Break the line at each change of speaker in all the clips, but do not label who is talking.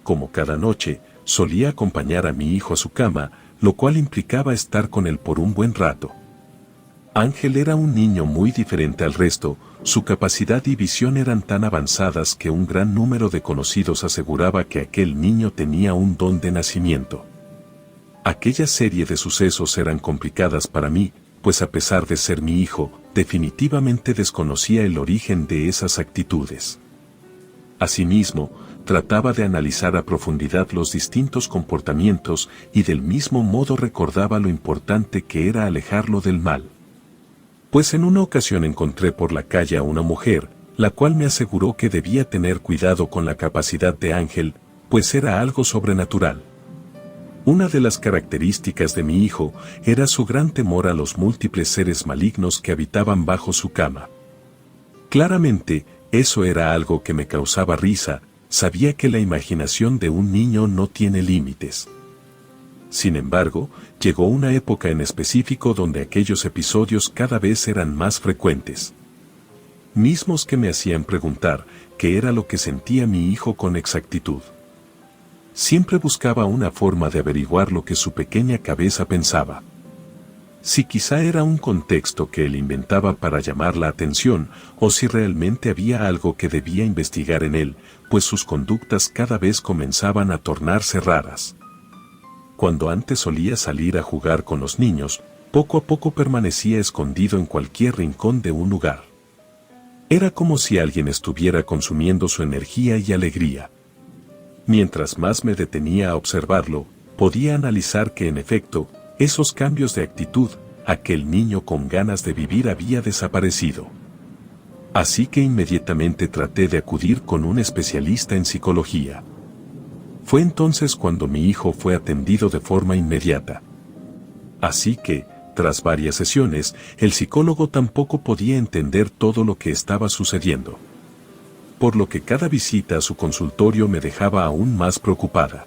como cada noche, solía acompañar a mi hijo a su cama, lo cual implicaba estar con él por un buen rato. Ángel era un niño muy diferente al resto, su capacidad y visión eran tan avanzadas que un gran número de conocidos aseguraba que aquel niño tenía un don de nacimiento. Aquella serie de sucesos eran complicadas para mí, pues a pesar de ser mi hijo, definitivamente desconocía el origen de esas actitudes. Asimismo, trataba de analizar a profundidad los distintos comportamientos y del mismo modo recordaba lo importante que era alejarlo del mal. Pues en una ocasión encontré por la calle a una mujer, la cual me aseguró que debía tener cuidado con la capacidad de Ángel, pues era algo sobrenatural. Una de las características de mi hijo era su gran temor a los múltiples seres malignos que habitaban bajo su cama. Claramente, eso era algo que me causaba risa, sabía que la imaginación de un niño no tiene límites. Sin embargo, llegó una época en específico donde aquellos episodios cada vez eran más frecuentes. Mismos que me hacían preguntar qué era lo que sentía mi hijo con exactitud. Siempre buscaba una forma de averiguar lo que su pequeña cabeza pensaba. Si quizá era un contexto que él inventaba para llamar la atención, o si realmente había algo que debía investigar en él, pues sus conductas cada vez comenzaban a tornarse raras. Cuando antes solía salir a jugar con los niños, poco a poco permanecía escondido en cualquier rincón de un lugar. Era como si alguien estuviera consumiendo su energía y alegría. Mientras más me detenía a observarlo, podía analizar que en efecto, esos cambios de actitud, aquel niño con ganas de vivir había desaparecido. Así que inmediatamente traté de acudir con un especialista en psicología. Fue entonces cuando mi hijo fue atendido de forma inmediata. Así que, tras varias sesiones, el psicólogo tampoco podía entender todo lo que estaba sucediendo. Por lo que cada visita a su consultorio me dejaba aún más preocupada.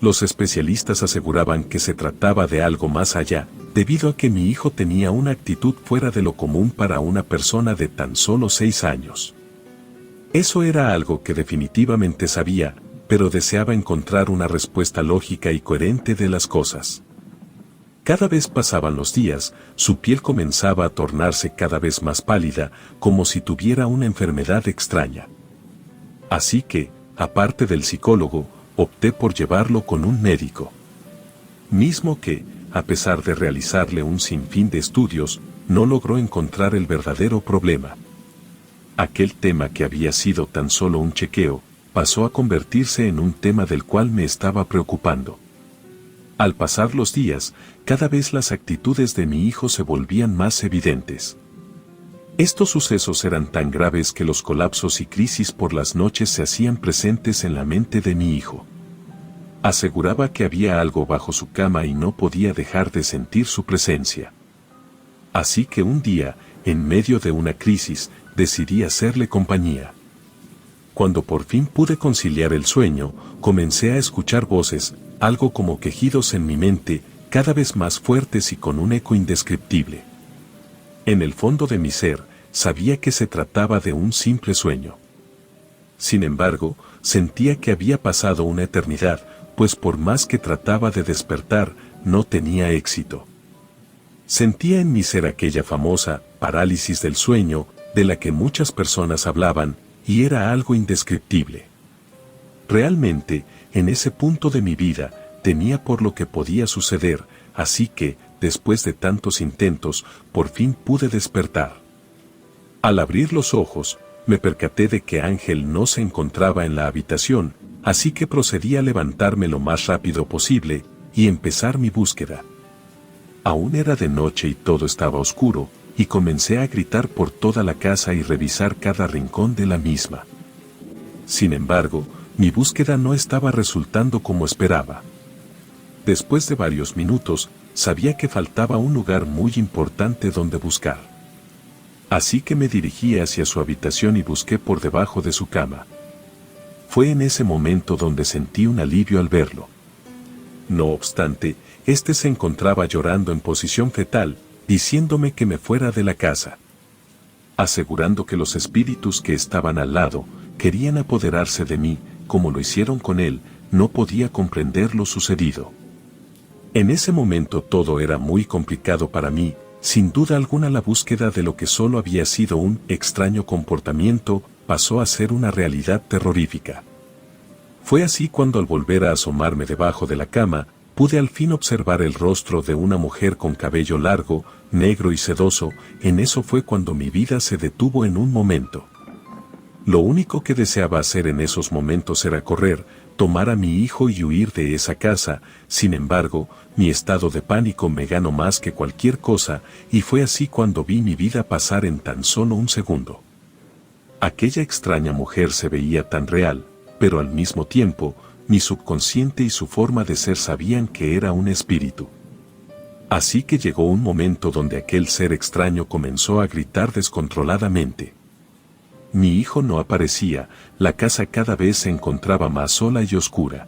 Los especialistas aseguraban que se trataba de algo más allá, debido a que mi hijo tenía una actitud fuera de lo común para una persona de tan solo 6 años. Eso era algo que definitivamente sabía, pero deseaba encontrar una respuesta lógica y coherente de las cosas. Cada vez pasaban los días, su piel comenzaba a tornarse cada vez más pálida, como si tuviera una enfermedad extraña. Así que, aparte del psicólogo, opté por llevarlo con un médico. Mismo que, a pesar de realizarle un sinfín de estudios, no logró encontrar el verdadero problema. Aquel tema que había sido tan solo un chequeo, pasó a convertirse en un tema del cual me estaba preocupando. Al pasar los días, cada vez las actitudes de mi hijo se volvían más evidentes. Estos sucesos eran tan graves que los colapsos y crisis por las noches se hacían presentes en la mente de mi hijo. Aseguraba que había algo bajo su cama y no podía dejar de sentir su presencia. Así que un día, en medio de una crisis, decidí hacerle compañía. Cuando por fin pude conciliar el sueño, comencé a escuchar voces, algo como quejidos en mi mente, cada vez más fuertes y con un eco indescriptible. En el fondo de mi ser, sabía que se trataba de un simple sueño. Sin embargo, sentía que había pasado una eternidad, pues por más que trataba de despertar, no tenía éxito. Sentía en mi ser aquella famosa parálisis del sueño, de la que muchas personas hablaban, y era algo indescriptible. Realmente, en ese punto de mi vida, temía por lo que podía suceder, así que, después de tantos intentos, por fin pude despertar. Al abrir los ojos, me percaté de que Ángel no se encontraba en la habitación, así que procedí a levantarme lo más rápido posible, y empezar mi búsqueda. Aún era de noche y todo estaba oscuro, y comencé a gritar por toda la casa y revisar cada rincón de la misma. Sin embargo, mi búsqueda no estaba resultando como esperaba. Después de varios minutos, sabía que faltaba un lugar muy importante donde buscar. Así que me dirigí hacia su habitación y busqué por debajo de su cama. Fue en ese momento donde sentí un alivio al verlo. No obstante, este se encontraba llorando en posición fetal, diciéndome que me fuera de la casa, asegurando que los espíritus que estaban al lado querían apoderarse de mí, como lo hicieron con él, no podía comprender lo sucedido. En ese momento todo era muy complicado para mí, sin duda alguna la búsqueda de lo que solo había sido un extraño comportamiento pasó a ser una realidad terrorífica. Fue así cuando al volver a asomarme debajo de la cama, pude al fin observar el rostro de una mujer con cabello largo, negro y sedoso. En eso fue cuando mi vida se detuvo en un momento. Lo único que deseaba hacer en esos momentos era correr, tomar a mi hijo y huir de esa casa. Sin embargo, mi estado de pánico me ganó más que cualquier cosa, y fue así cuando vi mi vida pasar en tan solo un segundo. Aquella extraña mujer se veía tan real, pero al mismo tiempo, mi subconsciente y su forma de ser sabían que era un espíritu. Así que llegó un momento donde aquel ser extraño comenzó a gritar descontroladamente. Mi hijo no aparecía, la casa cada vez se encontraba más sola y oscura.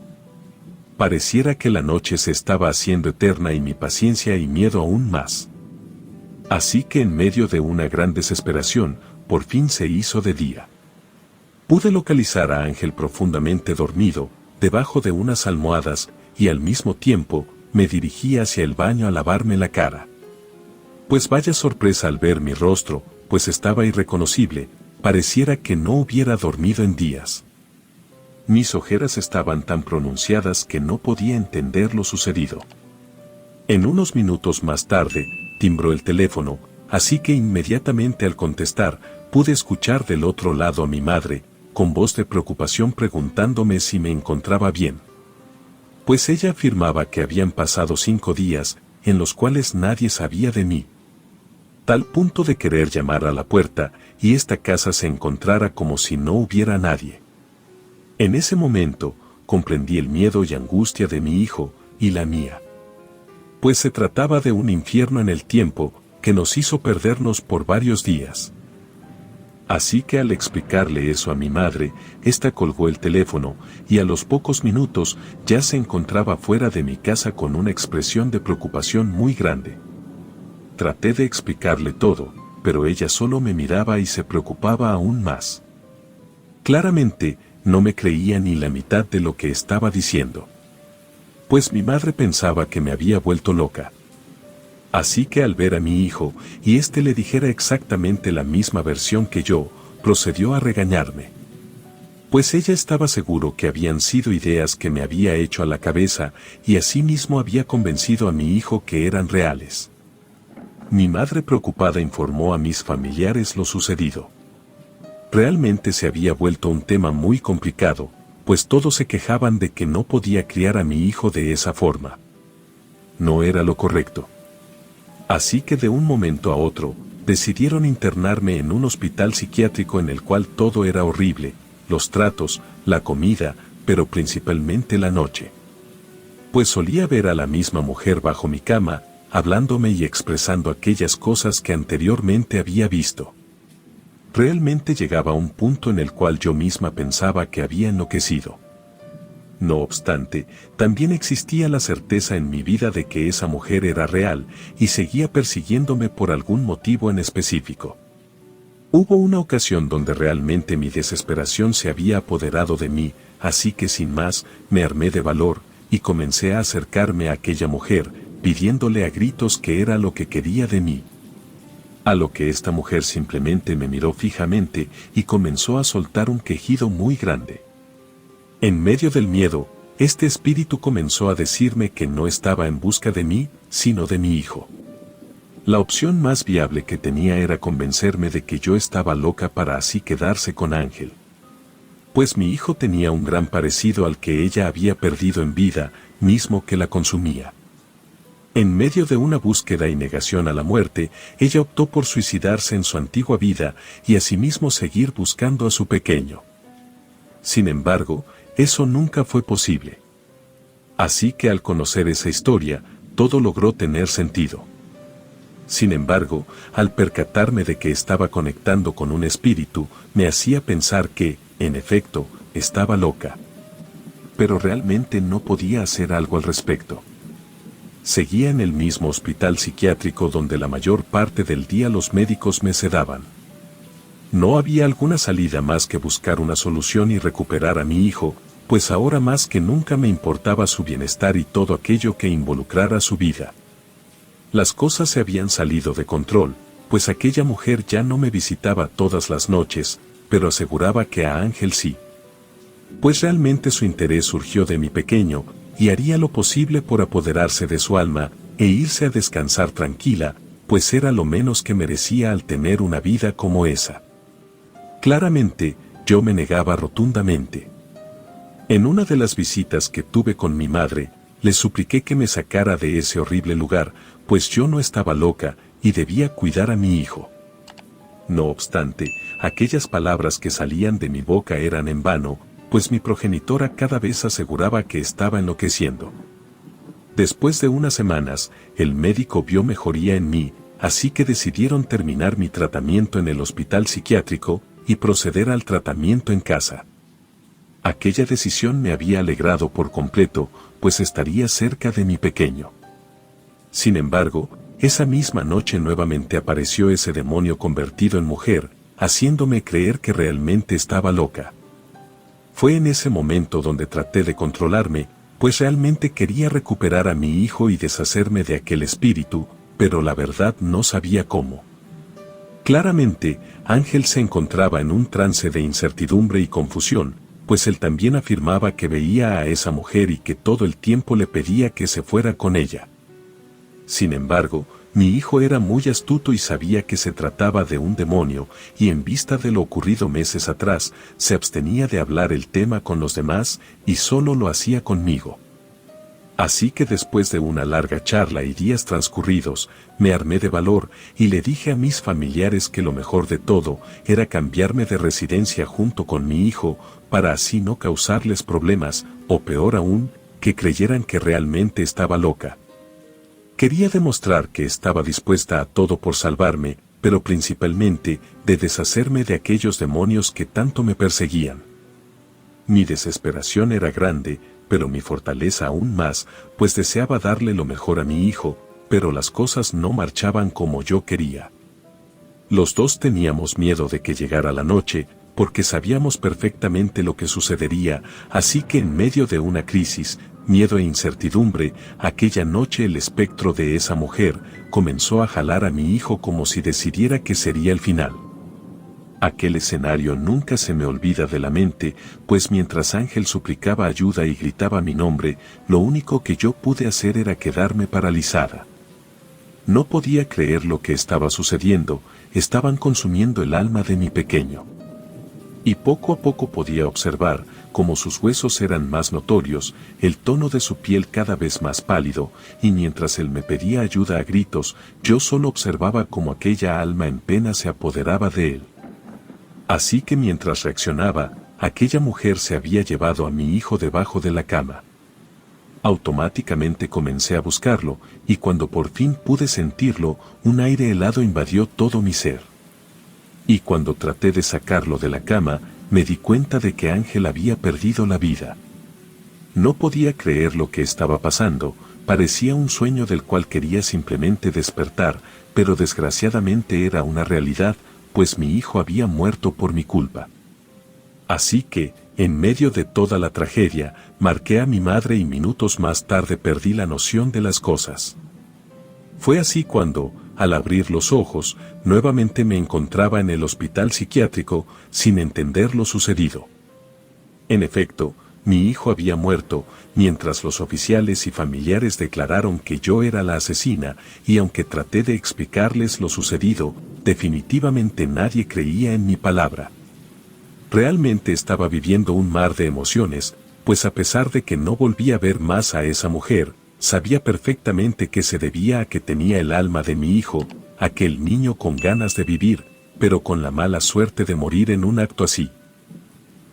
Pareciera que la noche se estaba haciendo eterna y mi paciencia y miedo aún más. Así que en medio de una gran desesperación, por fin se hizo de día. Pude localizar a Ángel profundamente dormido, debajo de unas almohadas, y al mismo tiempo, me dirigí hacia el baño a lavarme la cara. Pues vaya sorpresa al ver mi rostro, pues estaba irreconocible, pareciera que no hubiera dormido en días. Mis ojeras estaban tan pronunciadas que no podía entender lo sucedido. En unos minutos más tarde, timbró el teléfono, así que inmediatamente al contestar, pude escuchar del otro lado a mi madre, con voz de preocupación preguntándome si me encontraba bien. Pues ella afirmaba que habían pasado 5 días, en los cuales nadie sabía de mí. Tal punto de querer llamar a la puerta, y esta casa se encontrara como si no hubiera nadie. En ese momento, comprendí el miedo y angustia de mi hijo, y la mía. Pues se trataba de un infierno en el tiempo, que nos hizo perdernos por varios días. Así que al explicarle eso a mi madre, ésta colgó el teléfono, y a los pocos minutos ya se encontraba fuera de mi casa con una expresión de preocupación muy grande. Traté de explicarle todo, pero ella solo me miraba y se preocupaba aún más. Claramente, no me creía ni la mitad de lo que estaba diciendo. Pues mi madre pensaba que me había vuelto loca. Así que al ver a mi hijo, y éste le dijera exactamente la misma versión que yo, procedió a regañarme. Pues ella estaba seguro que habían sido ideas que me había hecho a la cabeza, y asimismo había convencido a mi hijo que eran reales. Mi madre preocupada informó a mis familiares lo sucedido. Realmente se había vuelto un tema muy complicado, pues todos se quejaban de que no podía criar a mi hijo de esa forma. No era lo correcto. Así que de un momento a otro, decidieron internarme en un hospital psiquiátrico en el cual todo era horrible, los tratos, la comida, pero principalmente la noche. Pues solía ver a la misma mujer bajo mi cama, hablándome y expresando aquellas cosas que anteriormente había visto. Realmente llegaba a un punto en el cual yo misma pensaba que había enloquecido. No obstante, también existía la certeza en mi vida de que esa mujer era real y seguía persiguiéndome por algún motivo en específico. Hubo una ocasión donde realmente mi desesperación se había apoderado de mí, así que sin más, me armé de valor y comencé a acercarme a aquella mujer, pidiéndole a gritos que era lo que quería de mí. A lo que esta mujer simplemente me miró fijamente y comenzó a soltar un quejido muy grande. En medio del miedo, este espíritu comenzó a decirme que no estaba en busca de mí, sino de mi hijo. La opción más viable que tenía era convencerme de que yo estaba loca para así quedarse con Ángel. Pues mi hijo tenía un gran parecido al que ella había perdido en vida, mismo que la consumía. En medio de una búsqueda y negación a la muerte, ella optó por suicidarse en su antigua vida y asimismo seguir buscando a su pequeño. Sin embargo, eso nunca fue posible. Así que al conocer esa historia, todo logró tener sentido. Sin embargo, al percatarme de que estaba conectando con un espíritu, me hacía pensar que, en efecto, estaba loca. Pero realmente no podía hacer algo al respecto. Seguía en el mismo hospital psiquiátrico donde la mayor parte del día los médicos me sedaban. No había alguna salida más que buscar una solución y recuperar a mi hijo, pues ahora más que nunca me importaba su bienestar y todo aquello que involucrara su vida. Las cosas se habían salido de control, pues aquella mujer ya no me visitaba todas las noches, pero aseguraba que a Ángel sí. Pues realmente su interés surgió de mi pequeño, y haría lo posible por apoderarse de su alma, e irse a descansar tranquila, pues era lo menos que merecía al tener una vida como esa. Claramente, yo me negaba rotundamente. En una de las visitas que tuve con mi madre, le supliqué que me sacara de ese horrible lugar, pues yo no estaba loca, y debía cuidar a mi hijo. No obstante, aquellas palabras que salían de mi boca eran en vano, pues mi progenitora cada vez aseguraba que estaba enloqueciendo. Después de unas semanas, el médico vio mejoría en mí, así que decidieron terminar mi tratamiento en el hospital psiquiátrico y proceder al tratamiento en casa. Aquella decisión me había alegrado por completo, pues estaría cerca de mi pequeño. Sin embargo, esa misma noche nuevamente apareció ese demonio convertido en mujer, haciéndome creer que realmente estaba loca. Fue en ese momento donde traté de controlarme, pues realmente quería recuperar a mi hijo y deshacerme de aquel espíritu, pero la verdad no sabía cómo. Claramente, Ángel se encontraba en un trance de incertidumbre y confusión, pues él también afirmaba que veía a esa mujer y que todo el tiempo le pedía que se fuera con ella. Sin embargo, mi hijo era muy astuto y sabía que se trataba de un demonio, y en vista de lo ocurrido meses atrás, se abstenía de hablar el tema con los demás y solo lo hacía conmigo. Así que después de una larga charla y días transcurridos, me armé de valor y le dije a mis familiares que lo mejor de todo era cambiarme de residencia junto con mi hijo, para así no causarles problemas, o peor aún, que creyeran que realmente estaba loca. Quería demostrar que estaba dispuesta a todo por salvarme, pero principalmente de deshacerme de aquellos demonios que tanto me perseguían. Mi desesperación era grande, pero mi fortaleza aún más, pues deseaba darle lo mejor a mi hijo, pero las cosas no marchaban como yo quería. Los dos teníamos miedo de que llegara la noche, porque sabíamos perfectamente lo que sucedería, así que en medio de una crisis, miedo e incertidumbre, aquella noche el espectro de esa mujer comenzó a jalar a mi hijo como si decidiera que sería el final. Aquel escenario nunca se me olvida de la mente, pues mientras Ángel suplicaba ayuda y gritaba mi nombre, lo único que yo pude hacer era quedarme paralizada. No podía creer lo que estaba sucediendo, estaban consumiendo el alma de mi pequeño. Y poco a poco podía observar cómo sus huesos eran más notorios, el tono de su piel cada vez más pálido, y mientras él me pedía ayuda a gritos, yo solo observaba cómo aquella alma en pena se apoderaba de él. Así que mientras reaccionaba, aquella mujer se había llevado a mi hijo debajo de la cama. Automáticamente comencé a buscarlo, y cuando por fin pude sentirlo, un aire helado invadió todo mi ser. Y cuando traté de sacarlo de la cama, me di cuenta de que Ángel había perdido la vida. No podía creer lo que estaba pasando, parecía un sueño del cual quería simplemente despertar, pero desgraciadamente era una realidad, pues mi hijo había muerto por mi culpa. Así que, en medio de toda la tragedia, marqué a mi madre y minutos más tarde perdí la noción de las cosas. Fue así cuando, al abrir los ojos, nuevamente me encontraba en el hospital psiquiátrico, sin entender lo sucedido. En efecto, mi hijo había muerto, mientras los oficiales y familiares declararon que yo era la asesina, y aunque traté de explicarles lo sucedido, definitivamente nadie creía en mi palabra. Realmente estaba viviendo un mar de emociones, pues a pesar de que no volví a ver más a esa mujer, sabía perfectamente que se debía a que tenía el alma de mi hijo, aquel niño con ganas de vivir, pero con la mala suerte de morir en un acto así.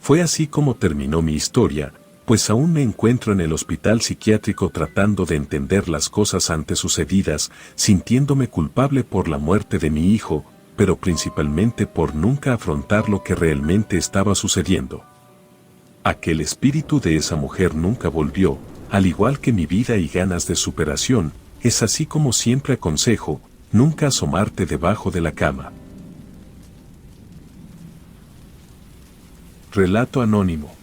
Fue así como terminó mi historia, pues aún me encuentro en el hospital psiquiátrico tratando de entender las cosas antes sucedidas, sintiéndome culpable por la muerte de mi hijo, pero principalmente por nunca afrontar lo que realmente estaba sucediendo. Aquel espíritu de esa mujer nunca volvió, al igual que mi vida y ganas de superación, es así como siempre aconsejo, nunca asomarte debajo de la cama. Relato anónimo.